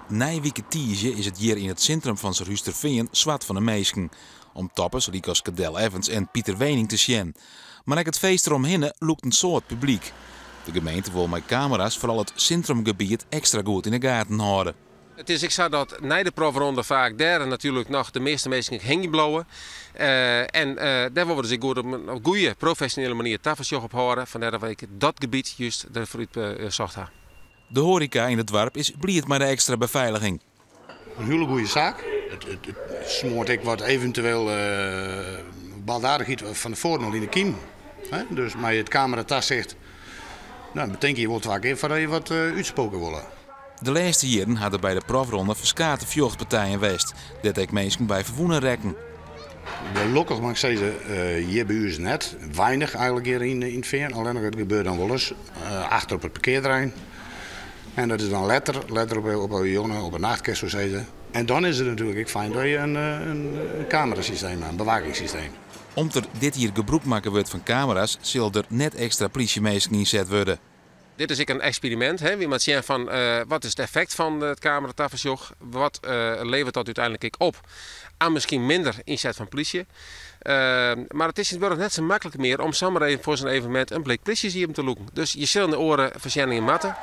Nijwieke Tiesje is het hier in het centrum van Zuiderveen zwart van de meesken. Om toppers, zoals als Cadel Evans en Pieter Wening te zien. Maar ook het feest eromheen loopt een soort publiek. De gemeente wil met camera's vooral het centrumgebied extra goed in de gaten houden. Het is zo dat na de proefronde vaak daar natuurlijk nog de meeste mensen heen blowen. Daar worden ze goed op een goede professionele manier tafelsjoch op houden. Vandaar dat ik dat gebied juist ervoor zocht heb. De horeca in het dorp is blij met de extra beveiliging. Een hele goede zaak. Het smoort ik wat eventueel baldadigheid van de voordeel in de kiem. Dus met het camera zegt, nou, betekent je wordt vaak even dat je wat uitspoken willen. De laatste jaren hadden bij de proefronde verschillende vechtpartijen geweest. Dat ik mensen bij verwoenen rekken. Gelukkig mag ik zeggen, hier bij u is net weinig eigenlijk hier in het veen. Alleen het gebeurt dan wel eens achter op het parkeerterrein. En dat is dan letter op een jongen, op een nachtkist zo zeggen. En dan is het natuurlijk fijn dat je een camerasysteem hebt, een bewakingssysteem. Omdat er dit hier gebruik maken wordt van camera's, zullen er net extra politiemensen ingezet worden. Dit is een experiment. Hè. We moeten zien van wat is het effect van het cameratafelsjoch? Wat levert dat uiteindelijk op? Aan misschien minder inzet van politie. Maar het is net zo makkelijk meer om samen even voor zo'n evenement een blik politie te loeken. Dus je zult in de oren verschijningen matten.